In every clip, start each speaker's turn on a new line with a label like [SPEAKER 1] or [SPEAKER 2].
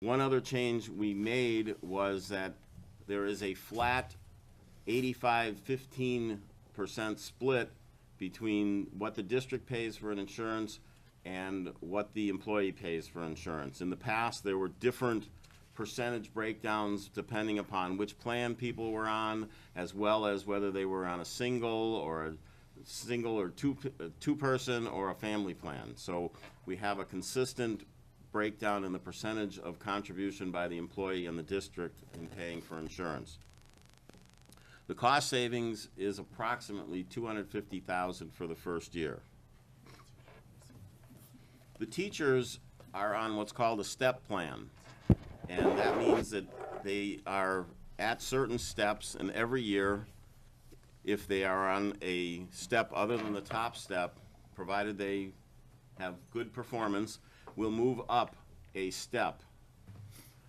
[SPEAKER 1] One other change we made was that there is a flat 85-15% split between what the district pays for an insurance and what the employee pays for insurance. In the past, there were different percentage breakdowns depending upon which plan people were on, as well as whether they were on a single or two-person or a family plan. So we have a consistent breakdown in the percentage of contribution by the employee and the district in paying for insurance. The cost savings is approximately $250,000 for the first year. The teachers are on what's called a step plan, and that means that they are at certain steps, and every year, if they are on a step other than the top step, provided they have good performance, will move up a step.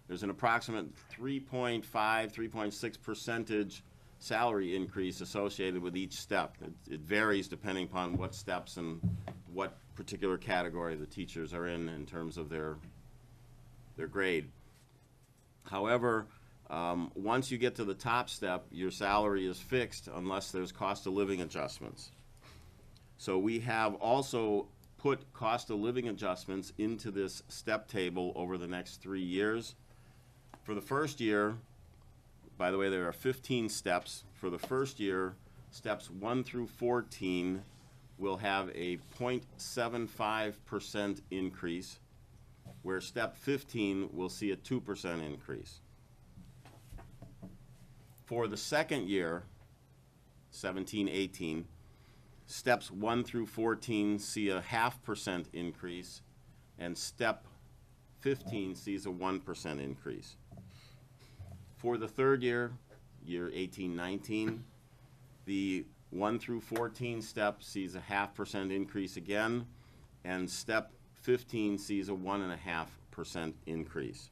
[SPEAKER 1] There's an approximate 3.5, 3.6 percentage salary increase associated with each step. It varies depending upon what steps and what particular category the teachers are in terms of their grade. However, once you get to the top step, your salary is fixed unless there's cost of living adjustments. So we have also put cost of living adjustments into this step table over the next 3 years. For the first year, by the way, there are 15 steps. For the first year, steps 1 through 14 will have a 0.75% increase, where step 15 will see a 2% increase. For the second year, 17, 18, steps 1 through 14 see a 0.5% increase, and step 15 sees a 1% increase. For the third year, year 18, 19, the 1 through 14 step sees a 0.5% increase again, and step 15 sees a 1.5% increase.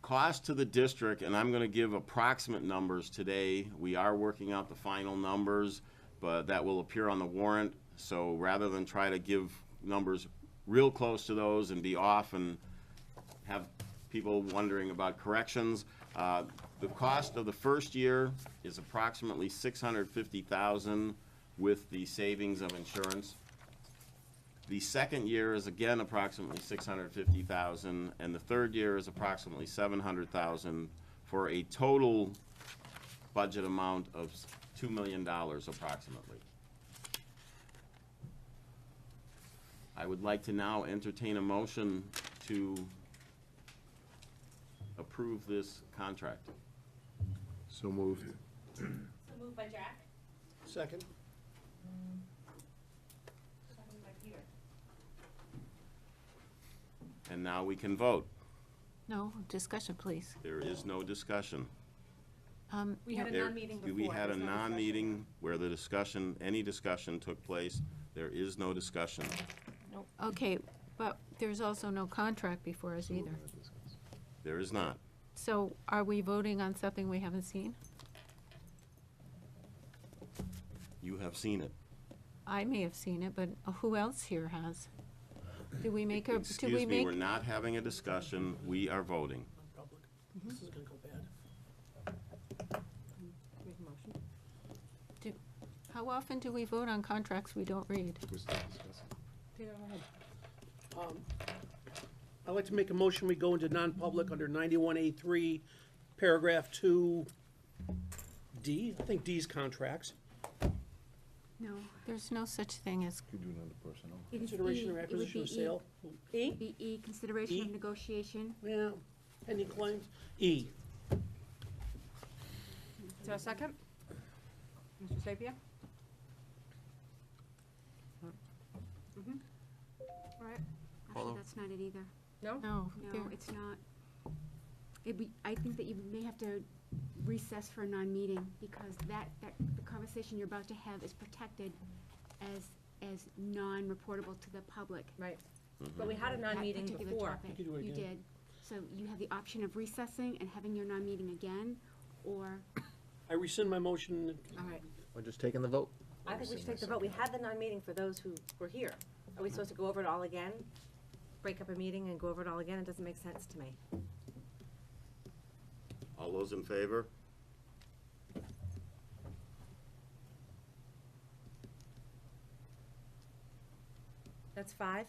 [SPEAKER 1] Cost to the district, and I'm going to give approximate numbers today. We are working out the final numbers, but that will appear on the warrant. So rather than try to give numbers real close to those and be off and have people wondering about corrections, the cost of the first year is approximately $650,000 with the savings of insurance. The second year is again approximately $650,000, and the third year is approximately $700,000, for a total budget amount of $2 million approximately. I would like to now entertain a motion to approve this contract.
[SPEAKER 2] So moved.
[SPEAKER 3] So moved by Jack,
[SPEAKER 4] Second.
[SPEAKER 3] seconded by Peter.
[SPEAKER 1] And now we can vote.
[SPEAKER 5] No, discussion, please.
[SPEAKER 1] There is no discussion.
[SPEAKER 3] We had a
[SPEAKER 1] There-
[SPEAKER 3] non-meeting before.
[SPEAKER 1] We had a
[SPEAKER 3] There's no discussion.
[SPEAKER 1] non-meeting where the discussion, any discussion took place. There is no discussion.
[SPEAKER 5] Okay, but there's also no contract before us either.
[SPEAKER 1] There is not.
[SPEAKER 5] So are we voting on something we haven't seen?
[SPEAKER 1] You have seen it.
[SPEAKER 5] I may have seen it, but who else here has? Did we make a, did we
[SPEAKER 1] Excuse me,
[SPEAKER 5] make?
[SPEAKER 1] we're not having a discussion. We are voting.
[SPEAKER 4] Non-public. This is gonna go bad.
[SPEAKER 5] How often do we vote on contracts we don't read?
[SPEAKER 4] I'd like to make a motion, we go into non-public under 91A3, paragraph 2D. I think D's contracts.
[SPEAKER 5] No, there's no such thing as,
[SPEAKER 2] You do another personnel.
[SPEAKER 6] It is
[SPEAKER 4] Consideration
[SPEAKER 6] E.
[SPEAKER 4] of
[SPEAKER 6] It would
[SPEAKER 4] acquisition
[SPEAKER 6] be
[SPEAKER 4] of sale.
[SPEAKER 3] E?
[SPEAKER 6] Be E, consideration
[SPEAKER 4] E?
[SPEAKER 6] of negotiation.
[SPEAKER 4] Yeah, pending claims. E.
[SPEAKER 3] Is there a second? Mr. Sapia? All right,
[SPEAKER 6] Actually, that's not it either.
[SPEAKER 3] no?
[SPEAKER 5] no,
[SPEAKER 6] No,
[SPEAKER 5] there,
[SPEAKER 6] it's not. I think that you may have to recess for a non-meeting, because the conversation you're about to have is protected as non-reportable to the public.
[SPEAKER 3] Right. But we had a
[SPEAKER 6] That
[SPEAKER 3] non-meeting
[SPEAKER 6] particular
[SPEAKER 3] before.
[SPEAKER 6] topic.
[SPEAKER 4] You can do it
[SPEAKER 6] You
[SPEAKER 4] again.
[SPEAKER 6] did. So you have the option of recessing and having your non-meeting again, or
[SPEAKER 4] I rescind my motion.
[SPEAKER 3] All right.
[SPEAKER 2] Or just taking the vote?
[SPEAKER 3] I think we should take the vote. We had the non-meeting for those who were here. Are we supposed to go over it all again? break up a meeting and go over it all again? It doesn't make sense to me.
[SPEAKER 1] All those in favor?
[SPEAKER 3] That's 5.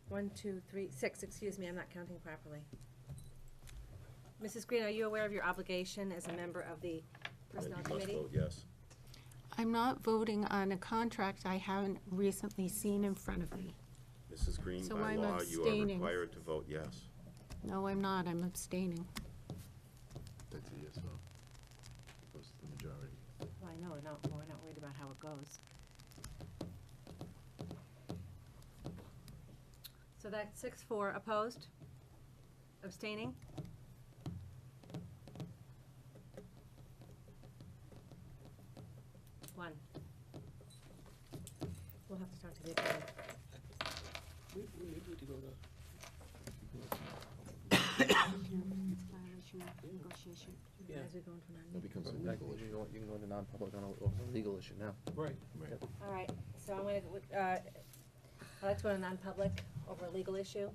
[SPEAKER 3] 1, 2, 3, 6, excuse me, I'm not counting properly. Mrs. Green, are you aware of your obligation as a member of the Personnel Committee?
[SPEAKER 1] Yes.
[SPEAKER 5] I'm not voting on a contract I haven't recently seen in front of me.
[SPEAKER 1] Mrs. Green,
[SPEAKER 5] So
[SPEAKER 1] by
[SPEAKER 5] I'm
[SPEAKER 1] law, you are
[SPEAKER 5] abstaining.
[SPEAKER 1] required to vote yes.
[SPEAKER 5] No, I'm not, I'm abstaining.
[SPEAKER 2] That's a yes vote. Goes to the majority.
[SPEAKER 3] Well, I know, we're not worried about how it goes. So that's 6-4, opposed? Abstaining? One. We'll have to talk to the attorney.
[SPEAKER 4] We need to go to,
[SPEAKER 6] It's violation of negotiation.
[SPEAKER 4] yeah,
[SPEAKER 3] As we go into
[SPEAKER 2] That
[SPEAKER 3] non
[SPEAKER 2] becomes a
[SPEAKER 7] You
[SPEAKER 2] legal issue.
[SPEAKER 7] can go into non-public on a legal issue now.
[SPEAKER 4] right.
[SPEAKER 2] Right.
[SPEAKER 3] All right, so I'm gonna, I'd like to go to non-public over a legal issue.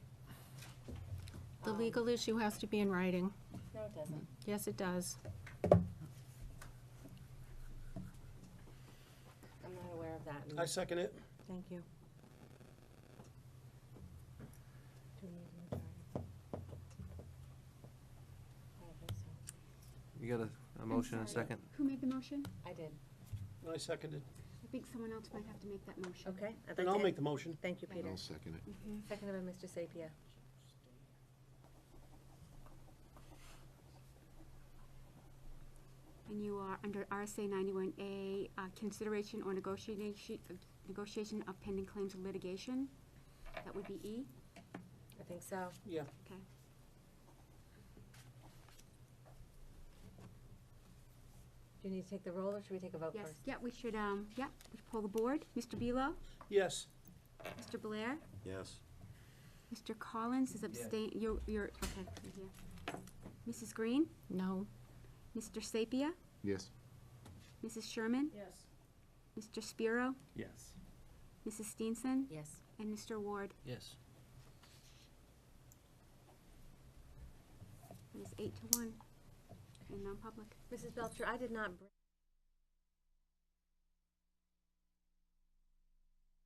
[SPEAKER 5] The legal issue has to be in writing.
[SPEAKER 3] No, it doesn't.
[SPEAKER 5] Yes, it does.
[SPEAKER 3] I'm not aware of that.
[SPEAKER 4] I second it.
[SPEAKER 3] Thank you. Do we need a majority? I don't think so.
[SPEAKER 7] You got a motion and a
[SPEAKER 3] sorry.
[SPEAKER 7] second?
[SPEAKER 6] Who made the motion?
[SPEAKER 3] I did.
[SPEAKER 4] I seconded.
[SPEAKER 6] I think someone else might have to make that motion.
[SPEAKER 3] Okay. I'd
[SPEAKER 4] Then
[SPEAKER 3] like
[SPEAKER 4] I'll
[SPEAKER 3] to-
[SPEAKER 4] make the motion.
[SPEAKER 3] Thank you,
[SPEAKER 2] And
[SPEAKER 3] Peter.
[SPEAKER 2] I'll second it.
[SPEAKER 3] Seconded by Mr. Sapia.
[SPEAKER 6] And you are under RSA 91A, consideration or negotiation of pending claims or litigation. That would be E,
[SPEAKER 3] I think so.
[SPEAKER 4] Yeah.
[SPEAKER 6] okay.
[SPEAKER 3] Do you need to take the roll, or should we take a vote
[SPEAKER 6] Yes,
[SPEAKER 3] first?
[SPEAKER 6] yeah, we should, we pull the board. Mr. Belo?
[SPEAKER 4] Yes.
[SPEAKER 6] Mr. Blair?
[SPEAKER 1] Yes.
[SPEAKER 6] Mr. Collins is abstain, you're, okay, you're here. Mrs. Green?
[SPEAKER 5] No.
[SPEAKER 6] Mr. Sapia?
[SPEAKER 2] Yes.
[SPEAKER 6] Mrs. Sherman?
[SPEAKER 3] Yes.
[SPEAKER 6] Mr. Spiro?
[SPEAKER 7] Yes.
[SPEAKER 6] Mrs. Steenson?
[SPEAKER 3] Yes.
[SPEAKER 6] And Mr. Ward?
[SPEAKER 7] Yes.
[SPEAKER 6] It is 8-1 in non-public.
[SPEAKER 3] Mrs. Belcher, I did not bring